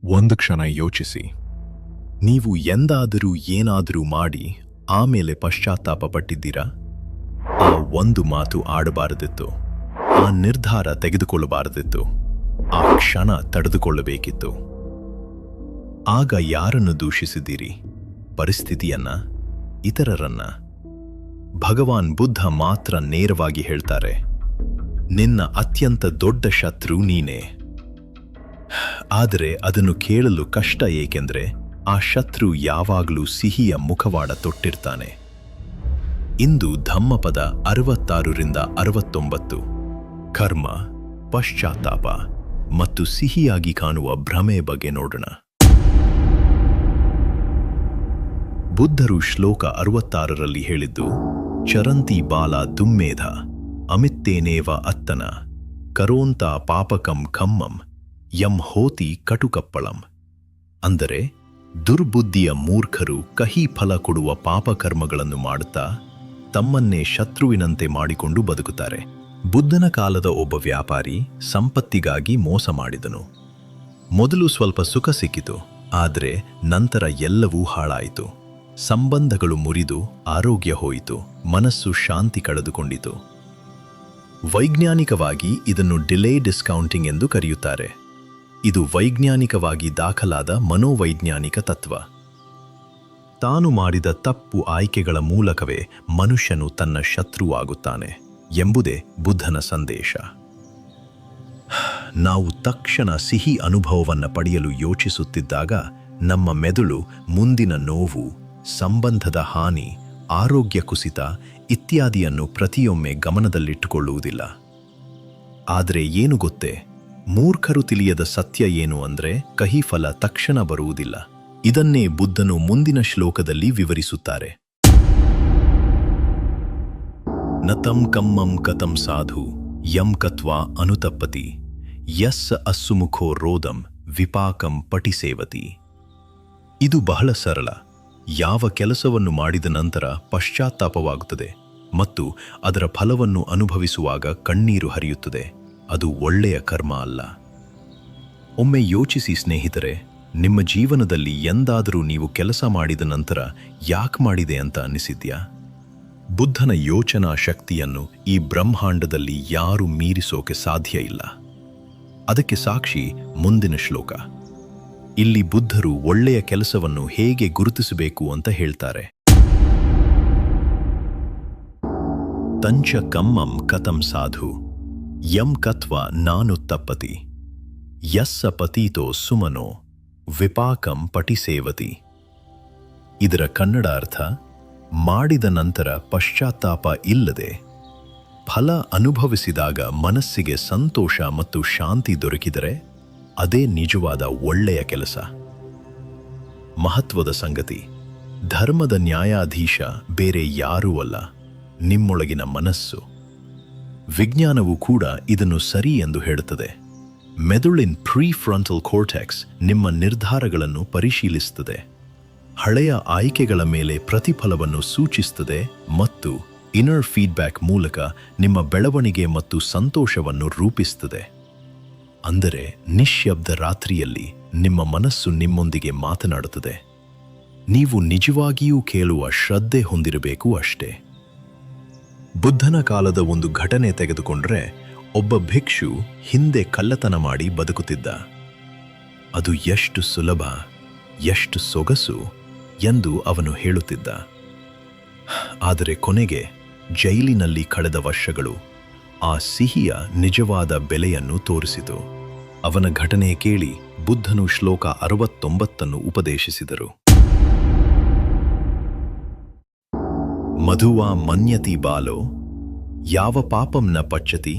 ಒಂದು ಕ್ಷಣ ಯೋಚಿಸಿ. ನೀವು ಎಂದಾದರೂ ಏನಾದರೂ ಮಾಡಿ ಆಮೇಲೆ ಪಶ್ಚಾತ್ತಾಪ ಪಟ್ಟಿದ್ದೀರಾ? ಆ ಒಂದು ಮಾತು ಆಡಬಾರದಿತ್ತು, ಆ ನಿರ್ಧಾರ ತೆಗೆದುಕೊಳ್ಳಬಾರದಿತ್ತು, ಆ ಕ್ಷಣ ತಡೆದುಕೊಳ್ಳಬೇಕಿತ್ತು. ಆಗ ಯಾರನ್ನು ದೂಷಿಸಿದ್ದೀರಿ? ಪರಿಸ್ಥಿತಿಯನ್ನ? ಇತರರನ್ನ? ಭಗವಾನ್ ಬುದ್ಧ ಮಾತ್ರ ನೇರವಾಗಿ ಹೇಳ್ತಾರೆ, ನಿನ್ನ ಅತ್ಯಂತ ದೊಡ್ಡ ಶತ್ರು ನೀನೇ. ಆದರೆ ಅದನ್ನು ಕೇಳಲು ಕಷ್ಟ, ಏಕೆಂದ್ರೆ ಆ ಶತ್ರು ಯಾವಾಗಲೂ ಸಿಹಿಯ ಮುಖವಾಡ ತೊಟ್ಟಿರ್ತಾನೆ. ಇಂದು ಧಮ್ಮಪದ 66ರಿಂದ 69 ಕರ್ಮ, ಪಶ್ಚಾತ್ತಾಪ ಮತ್ತು ಸಿಹಿಯಾಗಿ ಕಾಣುವ ಭ್ರಮೆ ಬಗ್ಗೆ ನೋಡೋಣ. ಬುದ್ಧರು ಶ್ಲೋಕ 66ರಲ್ಲಿ ಹೇಳಿದ್ದು, ಚರಂತಿ ಬಾಲ ದುಮ್ಮೇಧ ಅಮಿತ್ತೇನೇವ ಅತ್ತನ ಕರೋಂತ ಪಾಪಕಂ ಖಮ್ಮಂ ಯಂ ಹೋತಿ ಕಟುಕಪ್ಪಳಂ. ಅಂದರೆ ದುರ್ಬುದ್ಧಿಯ ಮೂರ್ಖರು ಕಹಿ ಫಲ ಕೊಡುವ ಪಾಪಕರ್ಮಗಳನ್ನು ಮಾಡುತ್ತಾ ತಮ್ಮನ್ನೇ ಶತ್ರುವಿನಂತೆ ಮಾಡಿಕೊಂಡು ಬದುಕುತ್ತಾರೆ. ಬುದ್ಧನ ಕಾಲದ ಒಬ್ಬ ವ್ಯಾಪಾರಿ ಸಂಪತ್ತಿಗಾಗಿ ಮೋಸ ಮಾಡಿದನು. ಮೊದಲು ಸ್ವಲ್ಪ ಸುಖ ಸಿಕ್ಕಿತು, ಆದರೆ ನಂತರ ಎಲ್ಲವೂ ಹಾಳಾಯಿತು. ಸಂಬಂಧಗಳು ಮುರಿದು ಆರೋಗ್ಯ ಹೋಯಿತು, ಮನಸ್ಸು ಶಾಂತಿ ಕಳೆದುಕೊಂಡಿತು. ವೈಜ್ಞಾನಿಕವಾಗಿ ಇದನ್ನು ಡಿಲೇ ಡಿಸ್ಕೌಂಟಿಂಗ್ ಎಂದು ಕರೆಯುತ್ತಾರೆ. ಇದು ವೈಜ್ಞಾನಿಕವಾಗಿ ದಾಖಲಾದ ಮನೋವೈಜ್ಞಾನಿಕ ತತ್ವ. ತಾನು ಮಾಡಿದ ತಪ್ಪು ಆಯ್ಕೆಗಳ ಮೂಲಕವೇ ಮನುಷ್ಯನು ತನ್ನ ಶತ್ರುವಾಗುತ್ತಾನೆ ಎಂಬುದೇ ಬುದ್ಧನ ಸಂದೇಶ. ನಾವು ತಕ್ಷಣ ಸಿಹಿ ಅನುಭವವನ್ನು ಪಡೆಯಲು ಯೋಚಿಸುತ್ತಿದ್ದಾಗ ನಮ್ಮ ಮೆದುಳು ಮುಂದಿನ ನೋವು, ಸಂಬಂಧದ ಹಾನಿ, ಆರೋಗ್ಯ ಕುಸಿತ ಇತ್ಯಾದಿಯನ್ನು ಪ್ರತಿಯೊಮ್ಮೆ ಗಮನದಲ್ಲಿಟ್ಟುಕೊಳ್ಳುವುದಿಲ್ಲ. ಆದರೆ ಏನು ಗೊತ್ತೇ, ಮೂರ್ಖರು ತಿಳಿಯದ ಸತ್ಯ ಏನು ಅಂದ್ರೆ ಕಹಿ ಫಲ ತಕ್ಷಣ ಬರುವುದಿಲ್ಲ. ಇದನ್ನೇ ಬುದ್ಧನು ಮುಂದಿನ ಶ್ಲೋಕದಲ್ಲಿ ವಿವರಿಸುತ್ತಾರೆ. ನತಂ ಕಮ್ಮಂ ಕತಂ ಸಾಧು ಯಂ ಕತ್ವಾ ಅನುತಪ್ಪತಿ ಯಸ್ಸ ಅಸ್ಸುಮುಖೋ ರೋದಂ ವಿಪಾಕಂ ಪಟಿಸೇವತಿ. ಇದು ಬಹಳ ಸರಳ. ಯಾವ ಕೆಲಸವನ್ನು ಮಾಡಿದ ನಂತರ ಪಶ್ಚಾತ್ತಾಪವಾಗುತ್ತದೆ ಮತ್ತು ಅದರ ಫಲವನ್ನು ಅನುಭವಿಸುವಾಗ ಕಣ್ಣೀರು ಹರಿಯುತ್ತದೆ, ಅದು ಒಳ್ಳೆಯ ಕರ್ಮ ಅಲ್ಲ. ಒಮ್ಮೆ ಯೋಚಿಸಿ ಸ್ನೇಹಿತರೆ, ನಿಮ್ಮ ಜೀವನದಲ್ಲಿ ಎಂದಾದರೂ ನೀವು ಕೆಲಸ ಮಾಡಿದ ನಂತರ ಯಾಕೆ ಮಾಡಿದೆ ಅಂತ ಅನ್ನಿಸಿದ್ಯಾ? ಬುದ್ಧನ ಯೋಚನಾ ಶಕ್ತಿಯನ್ನು ಈ ಬ್ರಹ್ಮಾಂಡದಲ್ಲಿ ಯಾರೂ ಮೀರಿಸೋಕೆ ಸಾಧ್ಯ ಇಲ್ಲ. ಅದಕ್ಕೆ ಸಾಕ್ಷಿ ಮುಂದಿನ ಶ್ಲೋಕ. ಇಲ್ಲಿ ಬುದ್ಧರು ಒಳ್ಳೆಯ ಕೆಲಸವನ್ನು ಹೇಗೆ ಗುರುತಿಸಬೇಕು ಅಂತ ಹೇಳ್ತಾರೆ. ತಂಚ ಕಮ್ಮಂ ಕತಂ ಸಾಧು ಯಂ ಕತ್ವ ನಾನುತ್ತಪ್ಪತಿ ಯಸ್ಸ ಪತೀತೋ ಸುಮನೋ ವಿಪಾಕಂ ಪಟಿಸೇವತಿ. ಇದರ ಕನ್ನಡ ಅರ್ಥ, ಮಾಡಿದ ನಂತರ ಪಶ್ಚಾತ್ತಾಪ ಇಲ್ಲದೆ ಫಲ ಅನುಭವಿಸಿದಾಗ ಮನಸ್ಸಿಗೆ ಸಂತೋಷ ಮತ್ತು ಶಾಂತಿ ದೊರಕಿದರೆ ಅದೇ ನಿಜವಾದ ಒಳ್ಳೆಯ ಕೆಲಸ. ಮಹತ್ವದ ಸಂಗತಿ, ಧರ್ಮದ ನ್ಯಾಯಾಧೀಶ ಬೇರೆ ಯಾರೂ ಅಲ್ಲ, ನಿಮ್ಮೊಳಗಿನ ಮನಸ್ಸು. ವಿಜ್ಞಾನವು ಕೂಡ ಇದನ್ನು ಸರಿ ಎಂದು ಹೇಳುತ್ತದೆ. ಮೆದುಳಿನ ಪ್ರೀಫ್ರಂಟಲ್ ಕೋರ್ಟೆಕ್ಸ್ ನಿಮ್ಮ ನಿರ್ಧಾರಗಳನ್ನು ಪರಿಶೀಲಿಸುತ್ತದೆ, ಹಳೆಯ ಆಯ್ಕೆಗಳ ಮೇಲೆ ಪ್ರತಿಫಲವನ್ನು ಸೂಚಿಸುತ್ತದೆ ಮತ್ತು ಇನ್ನರ್ ಫೀಡ್ಬ್ಯಾಕ್ ಮೂಲಕ ನಿಮ್ಮ ಬೆಳವಣಿಗೆ ಮತ್ತು ಸಂತೋಷವನ್ನು ರೂಪಿಸುತ್ತದೆ. ಅಂದರೆ ನಿಶ್ಶಬ್ದ ರಾತ್ರಿಯಲ್ಲಿ ನಿಮ್ಮ ಮನಸ್ಸು ನಿಮ್ಮೊಂದಿಗೆ ಮಾತನಾಡುತ್ತದೆ. ನೀವು ನಿಜವಾಗಿಯೂ ಕೇಳುವ ಶ್ರದ್ಧೆ ಹೊಂದಿರಬೇಕು ಅಷ್ಟೇ. ಬುದ್ಧನ ಕಾಲದ ಒಂದು ಘಟನೆ ತೆಗೆದುಕೊಂಡ್ರೆ, ಒಬ್ಬ ಭಿಕ್ಷು ಹಿಂದೆ ಕಳ್ಳತನ ಮಾಡಿ ಬದುಕುತ್ತಿದ್ದ. ಅದು ಎಷ್ಟು ಸುಲಭ, ಎಷ್ಟು ಸೊಗಸು ಎಂದು ಅವನು ಹೇಳುತ್ತಿದ್ದ. ಆದರೆ ಕೊನೆಗೆ ಜೈಲಿನಲ್ಲಿ ಕಳೆದ ವರ್ಷಗಳು ಆ ಸಿಹಿಯ ನಿಜವಾದ ಬೆಲೆಯನ್ನು ತೋರಿಸಿತು. ಅವನ ಘಟನೆ ಕೇಳಿ ಬುದ್ಧನು ಶ್ಲೋಕ 69 ಉಪದೇಶಿಸಿದರು. ಮಧುವಾ ಮನ್ಯತಿ ಬಾಲೋ ಯಾವ ಪಾಪಂ ನ ಪಚ್ಚತಿ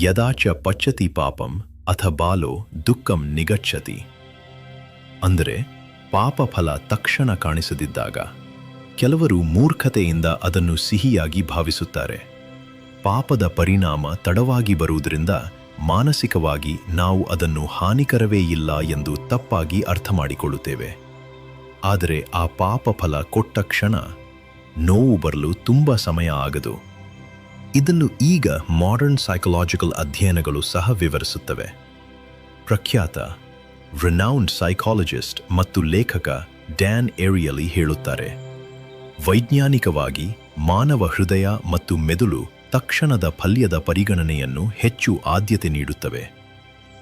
ಯದಾಚ ಪಚ್ಚತಿ ಪಾಪಂ ಅಥ ಬಾಲೋ ದುಃಖಂ ನಿಗಚ್ಚತಿ. ಅಂದರೆ ಪಾಪ ಫಲ ತಕ್ಷಣ ಕಾಣಿಸದಿದ್ದಾಗ ಕೆಲವರು ಮೂರ್ಖತೆಯಿಂದ ಅದನ್ನು ಸಿಹಿಯಾಗಿ ಭಾವಿಸುತ್ತಾರೆ. ಪಾಪದ ಪರಿಣಾಮ ತಡವಾಗಿ ಬರುವುದರಿಂದ ಮಾನಸಿಕವಾಗಿ ನಾವು ಅದನ್ನು ಹಾನಿಕರವೇ ಇಲ್ಲ ಎಂದು ತಪ್ಪಾಗಿ ಅರ್ಥ ಮಾಡಿಕೊಳ್ಳುತ್ತೇವೆ. ಆದರೆ ಆ ಪಾಪ ಫಲ ಕೊಟ್ಟ ಕ್ಷಣ ನೋವು ಬರಲು ತುಂಬ ಸಮಯ ಆಗದು. ಇದನ್ನು ಈಗ ಮಾಡರ್ನ್ ಸೈಕಲಾಜಿಕಲ್ ಅಧ್ಯಯನಗಳು ಸಹ ವಿವರಿಸುತ್ತವೆ. ಪ್ರಖ್ಯಾತ ರಿನೌಂಡ್ ಸೈಕಾಲಜಿಸ್ಟ್ ಮತ್ತು ಲೇಖಕ ಡ್ಯಾನ್ ಏರಿಯಲಿ ಹೇಳುತ್ತಾರೆ, ವೈಜ್ಞಾನಿಕವಾಗಿ ಮಾನವ ಹೃದಯ ಮತ್ತು ಮೆದುಳು ತಕ್ಷಣದ ಫಲ್ಯದ ಪರಿಗಣನೆಯನ್ನು ಹೆಚ್ಚು ಆದ್ಯತೆ ನೀಡುತ್ತವೆ,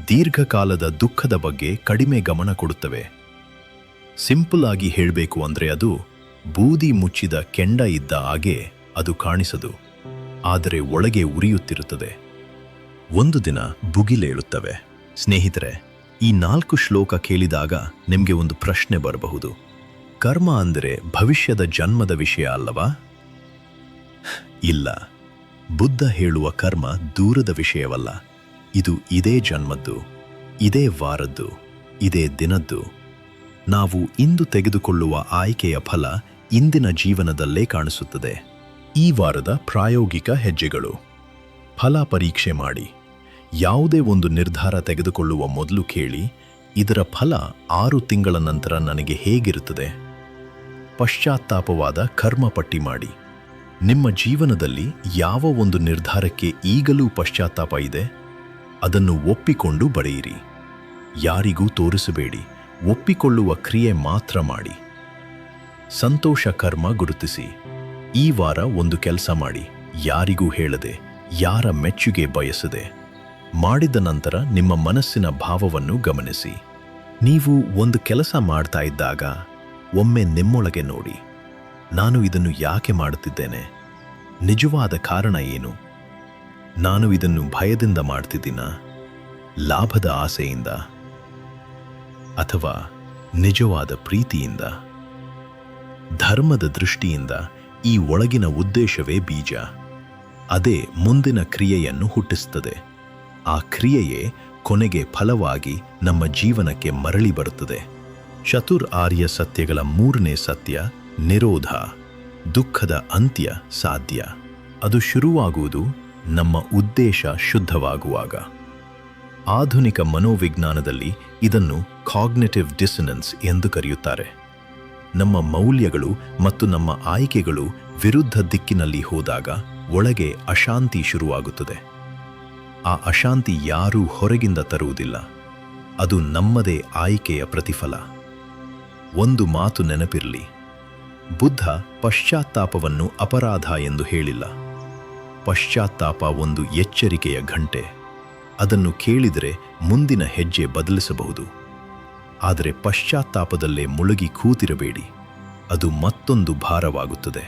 ದೀರ್ಘಕಾಲದ ದುಃಖದ ಬಗ್ಗೆ ಕಡಿಮೆ ಗಮನ ಕೊಡುತ್ತವೆ. ಸಿಂಪಲ್ ಆಗಿ ಹೇಳಬೇಕು ಅಂದರೆ ಅದು ಬೂದಿ ಮುಚ್ಚಿದ ಕೆಂಡ ಇದ್ದ ಹಾಗೆ ಅದು ಕಾಣಿಸದು, ಆದರೆ ಒಳಗೆ ಉರಿಯುತ್ತಿರುತ್ತದೆ. ಒಂದು ದಿನ ಭುಗಿಲೇಳುತ್ತವೆ. ಸ್ನೇಹಿತರೆ, ಈ 4 ಶ್ಲೋಕ ಕೇಳಿದಾಗ ನಿಮಗೆ ಒಂದು ಪ್ರಶ್ನೆ ಬರಬಹುದು. ಕರ್ಮ ಅಂದರೆ ಭವಿಷ್ಯದ ಜನ್ಮದ ವಿಷಯ ಅಲ್ಲವಾ? ಇಲ್ಲ, ಬುದ್ಧ ಹೇಳುವ ಕರ್ಮ ದೂರದ ವಿಷಯವಲ್ಲ. ಇದು ಇದೇ ಜನ್ಮದ್ದು, ಇದೇ ವಾರದ್ದು, ಇದೇ ದಿನದ್ದು. ನಾವು ಇಂದು ತೆಗೆದುಕೊಳ್ಳುವ ಆಯ್ಕೆಯ ಫಲ ಇಂದಿನ ಜೀವನದಲ್ಲೇ ಕಾಣಿಸುತ್ತದೆ. ಈ ವಾರದ ಪ್ರಾಯೋಗಿಕ ಹೆಜ್ಜೆಗಳು. ಫಲ ಪರೀಕ್ಷೆ ಮಾಡಿ. ಯಾವುದೇ ಒಂದು ನಿರ್ಧಾರ ತೆಗೆದುಕೊಳ್ಳುವ ಮೊದಲು ಕೇಳಿ, ಇದರ ಫಲ 6 ತಿಂಗಳ ನಂತರ ನನಗೆ ಹೇಗಿರುತ್ತದೆ? ಪಶ್ಚಾತ್ತಾಪವಾದ ಕರ್ಮ ಪಟ್ಟಿ ಮಾಡಿ. ನಿಮ್ಮ ಜೀವನದಲ್ಲಿ ಯಾವ ಒಂದು ನಿರ್ಧಾರಕ್ಕೆ ಈಗಲೂ ಪಶ್ಚಾತ್ತಾಪ ಇದೆ, ಅದನ್ನು ಒಪ್ಪಿಕೊಂಡು ಬರೆಯಿರಿ. ಯಾರಿಗೂ ತೋರಿಸಬೇಡಿ, ಒಪ್ಪಿಕೊಳ್ಳುವ ಕ್ರಿಯೆ ಮಾತ್ರ ಮಾಡಿ. ಸಂತೋಷ ಕರ್ಮ ಗುರುತಿಸಿ. ಈ ವಾರ ಒಂದು ಕೆಲಸ ಮಾಡಿ, ಯಾರಿಗೂ ಹೇಳದೆ, ಯಾರ ಮೆಚ್ಚುಗೆ ಬಯಸದೆ. ಮಾಡಿದ ನಂತರ ನಿಮ್ಮ ಮನಸ್ಸಿನ ಭಾವವನ್ನು ಗಮನಿಸಿ. ನೀವು ಒಂದು ಕೆಲಸ ಮಾಡ್ತಾ ಇದ್ದಾಗ ಒಮ್ಮೆ ನಿಮ್ಮೊಳಗೆ ನೋಡಿ, ನಾನು ಇದನ್ನು ಯಾಕೆ ಮಾಡುತ್ತಿದ್ದೇನೆ? ನಿಜವಾದ ಕಾರಣ ಏನು? ನಾನು ಇದನ್ನು ಭಯದಿಂದ ಮಾಡ್ತಿದ್ದೀನಾ? ಲಾಭದ ಆಸೆಯಿಂದ? ಅಥವಾ ನಿಜವಾದ ಪ್ರೀತಿಯಿಂದ? ಧರ್ಮದ ದೃಷ್ಟಿಯಿಂದ ಈ ಒಳಗಿನ ಉದ್ದೇಶವೇ ಬೀಜ. ಅದೇ ಮುಂದಿನ ಕ್ರಿಯೆಯನ್ನು ಹುಟ್ಟಿಸುತ್ತದೆ. ಆ ಕ್ರಿಯೆಯೇ ಕೊನೆಗೆ ಫಲವಾಗಿ ನಮ್ಮ ಜೀವನಕ್ಕೆ ಮರಳಿ ಬರುತ್ತದೆ. ಚತುರ್ ಆರ್ಯ ಸತ್ಯಗಳ 3ನೇ ಸತ್ಯ ನಿರೋಧ. ದುಃಖದ ಅಂತ್ಯ ಸಾಧ್ಯ. ಅದು ಶುರುವಾಗುವುದು ನಮ್ಮ ಉದ್ದೇಶ ಶುದ್ಧವಾಗುವಾಗ. ಆಧುನಿಕ ಮನೋವಿಜ್ಞಾನದಲ್ಲಿ ಇದನ್ನು ಕಾಗ್ನಿಟಿವ್ ಡಿಸನೆನ್ಸ್ ಎಂದು ಕರೆಯುತ್ತಾರೆ. ನಮ್ಮ ಮೌಲ್ಯಗಳು ಮತ್ತು ನಮ್ಮ ಆಯ್ಕೆಗಳು ವಿರುದ್ಧ ದಿಕ್ಕಿನಲ್ಲಿ ಹೋದಾಗ ಒಳಗೆ ಅಶಾಂತಿ ಶುರುವಾಗುತ್ತದೆ. ಆ ಅಶಾಂತಿ ಯಾರೂ ಹೊರಗಿಂದ ತರುವುದಿಲ್ಲ, ಅದು ನಮ್ಮದೇ ಆಯ್ಕೆಯ ಪ್ರತಿಫಲ. ಒಂದು ಮಾತು ನೆನಪಿರಲಿ, ಬುದ್ಧ ಪಶ್ಚಾತ್ತಾಪವನ್ನು ಅಪರಾಧ ಎಂದು ಹೇಳಿಲ್ಲ. ಪಶ್ಚಾತ್ತಾಪ ಒಂದು ಎಚ್ಚರಿಕೆಯ ಘಂಟೆ. ಅದನ್ನು ಕೇಳಿದರೆ ಮುಂದಿನ ಹೆಜ್ಜೆ ಬದಲಿಸಬಹುದು. ಆದರೆ ಪಶ್ಚಾತ್ತಾಪದಲ್ಲೇ ಮುಳುಗಿ ಕೂತಿರಬೇಡಿ, ಅದು ಮತ್ತೊಂದು ಭಾರವಾಗುತ್ತದೆ.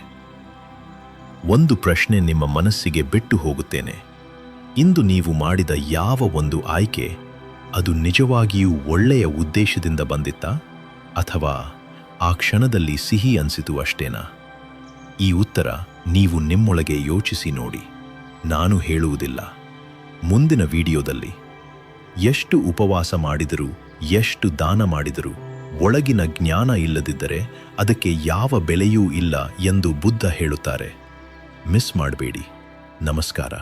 ಒಂದು ಪ್ರಶ್ನೆ ನಿಮ್ಮ ಮನಸ್ಸಿಗೆ ಬಿಟ್ಟು ಹೋಗುತ್ತೇನೆ. ಇಂದು ನೀವು ಮಾಡಿದ ಯಾವ ಒಂದು ಆಯ್ಕೆ ಅದು ನಿಜವಾಗಿಯೂ ಒಳ್ಳೆಯ ಉದ್ದೇಶದಿಂದ ಬಂದಿತ್ತಾ, ಅಥವಾ ಆ ಕ್ಷಣದಲ್ಲಿ ಸಿಹಿ ಅನಿಸಿತು ಅಷ್ಟೇನಾ? ಈ ಉತ್ತರ ನೀವು ನಿಮ್ಮೊಳಗೆ ಯೋಚಿಸಿ ನೋಡಿ. ನಾನು ಹೇಳುವುದಿಲ್ಲ. ಮುಂದಿನ ವಿಡಿಯೋದಲ್ಲಿ ಎಷ್ಟು ಉಪವಾಸ ಮಾಡಿದರೂ, ಎಷ್ಟು ದಾನ ಮಾಡಿದರೂ ಒಳಗಿನ ಜ್ಞಾನ ಇಲ್ಲದಿದ್ದರೆ ಅದಕ್ಕೆ ಯಾವ ಬೆಲೆಯೂ ಇಲ್ಲ ಎಂದು ಬುದ್ಧ ಹೇಳುತ್ತಾರೆ. ಮಿಸ್ ಮಾಡಬೇಡಿ. ನಮಸ್ಕಾರ.